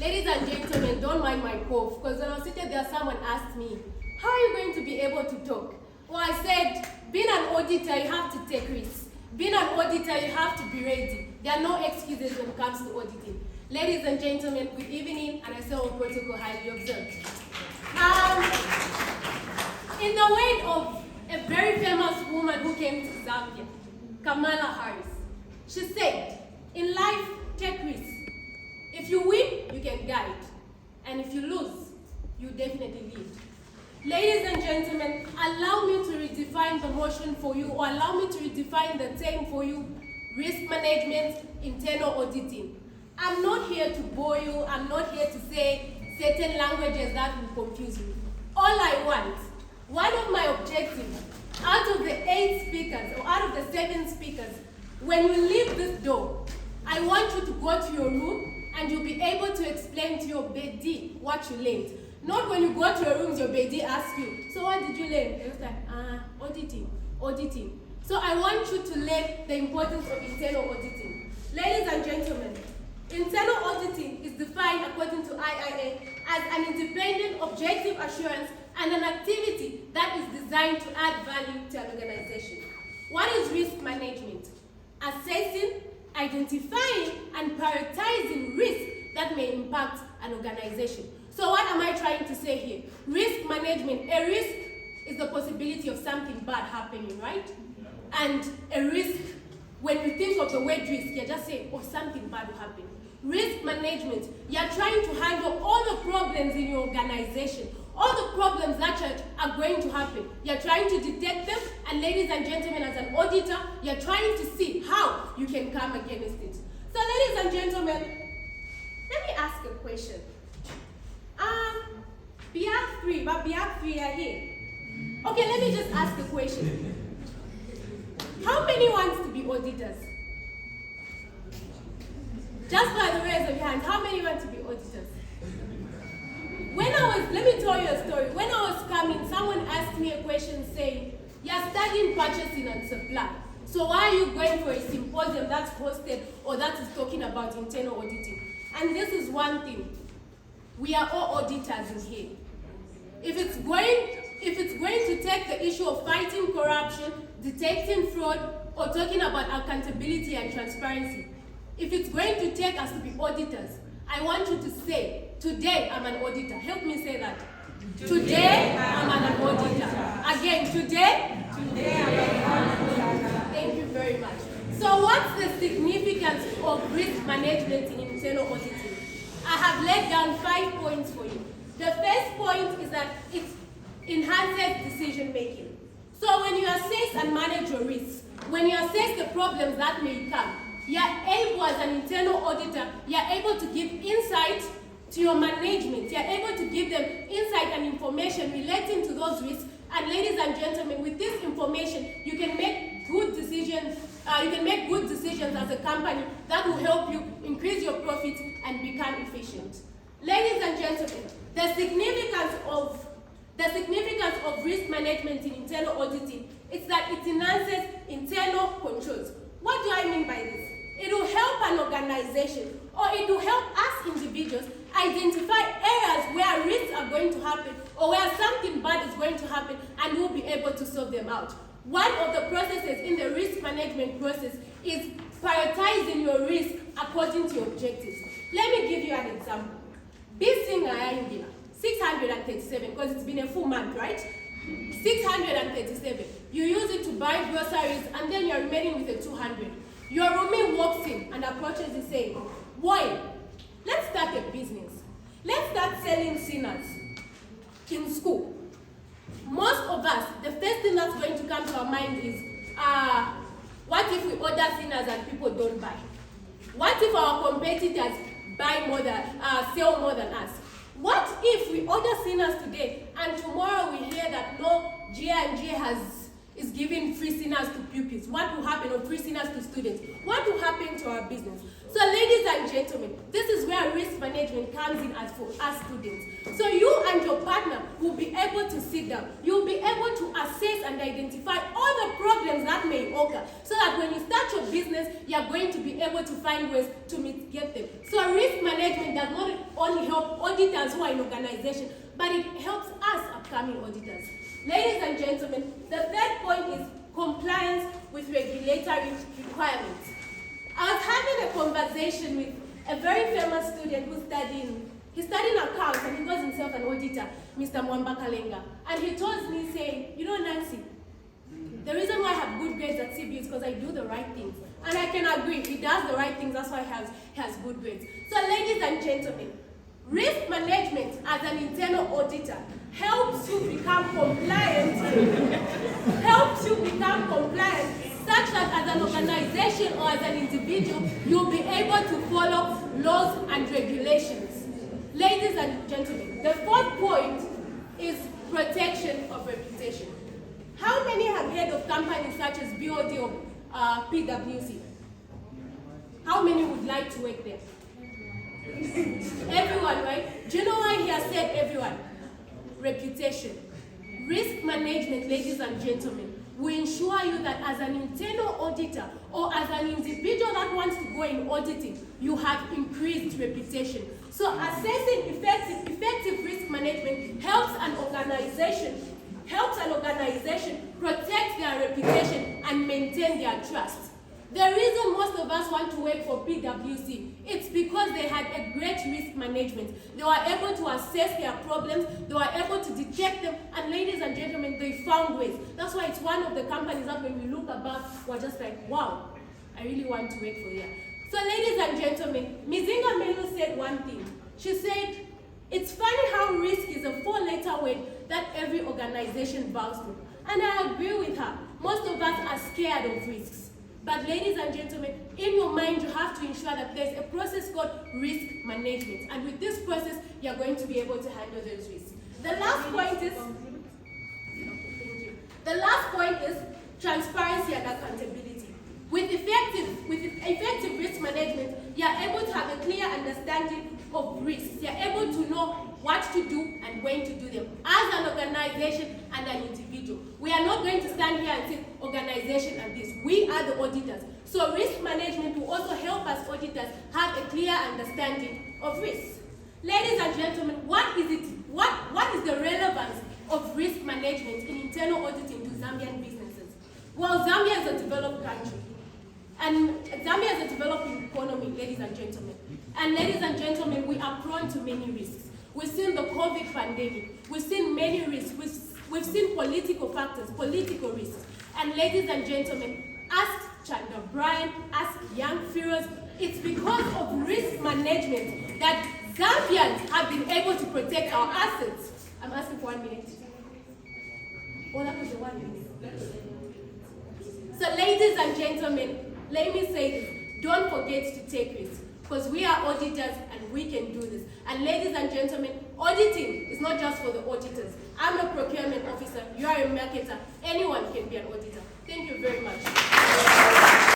Ladies and gentlemen, don't mind my cough, because when I was seated there, someone asked me, how are you going to be able to talk? Well, I said, being an auditor, you have to take risks. Being an auditor, you have to be ready. There are no excuses when it comes to auditing. Ladies and gentlemen, good evening, and I say all protocol highly observed. In the way of a very famous woman who came to Zambia, Kamala Harris, she said, in life, take risks. If you win, you can guide. And if you lose, you definitely lead. Ladies and gentlemen, allow me to redefine the motion for you, or allow me to redefine the term for you, risk management, internal auditing. I'm not here to bore you. I'm not here to say certain languages that will confuse you. All I want, one of my objectives, out of the 8 speakers, or out of the 7 speakers, when you leave this door, I want you to go to your room and you'll be able to explain to your bedi what you learned. Not when you go to your rooms, your bedi asks you, so what did you learn? It's like, auditing. So I want you to learn the importance of internal auditing. Ladies and gentlemen, internal auditing is defined according to IIA as an independent, objective assurance and an activity that is designed to add value to an organization. What is risk management? Assessing, identifying, and prioritizing risks that may impact an organization. So what am I trying to say here? Risk management, a risk is the possibility of something bad happening, right? And a risk, when you think of the word risk, you're just saying, oh, something bad will happen. Risk management, you're trying to handle all the problems in your organization, all the problems that are going to happen. You're trying to detect them, and ladies and gentlemen, as an auditor, you're trying to see how you can come against it. So ladies and gentlemen, let me ask a question. Biak 3 are here. Okay, let me just ask a question. How many wants to be auditors? Just by the raise of your hand, how many want to be auditors? Let me tell you a story. When I was coming, someone asked me a question saying, you're studying purchasing and supply. So why are you going for a symposium that's hosted or that is talking about internal auditing? And this is one thing. We are all auditors in here. If it's going to take the issue of fighting corruption, detecting fraud, or talking about accountability and transparency, if it's going to take us to be auditors, I want you to say, today I'm an auditor. Help me say that. Today I'm an auditor. Again, today I'm an auditor. Thank you very much. So what's the significance of risk management in internal auditing? I have laid down 5 points for you. The first point is that it enhances decision making. So when you assess and manage your risks, when you assess the problems that may come, you're able, as an internal auditor, you're able to give insight to your management. You're able to give them insight and information relating to those risks. And ladies and gentlemen, with this information, you can make good decisions. You can make good decisions as a company that will help you increase your profits and become efficient. Ladies and gentlemen, the significance of risk management in internal auditing is that it enhances internal controls. What do I mean by this? It will help an organization, or it will help us individuals identify areas where risks are going to happen or where something bad is going to happen, and we'll be able to solve them out. One of the processes in the risk management process is prioritizing your risk according to your objectives. Let me give you an example. Bisinga 637, because it's been a full month, right? 637. You use it to buy groceries, and then you're remaining with a 200. Your roommate walks in and approaches you saying, boy, let's start a business. Let's start selling sinners in school. Most of us, the first thing that's going to come to our mind is, what if we order sinners and people don't buy? What if our competitors sell more than us? What if we order sinners today and tomorrow we hear that no, G&G is giving free sinners to pupils? What will happen, or free sinners to students? What will happen to our business? So ladies and gentlemen, this is where risk management comes in as for us students. So you and your partner will be able to sit down. You'll be able to assess and identify all the problems that may occur, so that when you start your business, you're going to be able to find ways to mitigate them. So risk management does not only only help auditors who are in organization, but it helps us upcoming auditors. Ladies and gentlemen, the third point is compliance with regulatory requirements. I was having a conversation with a very famous student who's studying accounts, and he calls himself an auditor, Mr. Mwamba Kalenga. And he told me, saying, you know, Nancy, the reason why I have good grades at CB is because I do the right things. And I can agree, he does the right things, that's why he has good grades. So ladies and gentlemen, risk management as an internal auditor helps you become compliant, such that as an organization or as an individual, you'll be able to follow laws and regulations. Ladies and gentlemen, the fourth point is protection of reputation. How many have heard of companies such as BOD or PwC? How many would like to work there? Everyone, right? Do you know why he has said everyone? Reputation. Risk management, ladies and gentlemen, will ensure you that as an internal auditor or as an individual that wants to go in auditing, you have increased reputation. So assessing effective risk management helps an organization protect their reputation and maintain their trust. The reason most of us want to work for PwC, it's because they had a great risk management. They were able to assess their problems, they were able to detect them, and ladies and gentlemen, they found ways. That's why it's one of the companies that when we look about, we're just like, wow, I really want to work for here. So ladies and gentlemen, Mizinga Melu said one thing. She said, it's funny how risk is a 4-letter word that every organization vows to. And I agree with her. Most of us are scared of risks. But ladies and gentlemen, in your mind, you have to ensure that there's a process called risk management. And with this process, you're going to be able to handle those risks. The last point is transparency and accountability. With effective risk management, you're able to have a clear understanding of risks. You're able to know what to do and when to do them as an organization and an individual. We are not going to stand here and say organization and this. We are the auditors. So risk management will also help us auditors have a clear understanding of risks. Ladies and gentlemen, what is the relevance of risk management in internal auditing to Zambian businesses? Well, Zambia is a developed country. And Zambia is a developing economy, ladies and gentlemen. And ladies and gentlemen, we are prone to many risks. We've seen the COVID pandemic. We've seen many risks. We've seen political factors, political risks. And ladies and gentlemen, ask Chandra Bryan, ask Young Firoz, it's because of risk management that Zambians have been able to protect our assets. I'm asking for 1 minute. Oh, that was the 1 minute. So ladies and gentlemen, let me say this, don't forget to take risks. Because we are auditors and we can do this. And ladies and gentlemen, auditing is not just for the auditors. I'm a procurement officer, you are a marketer, anyone can be an auditor. Thank you very much.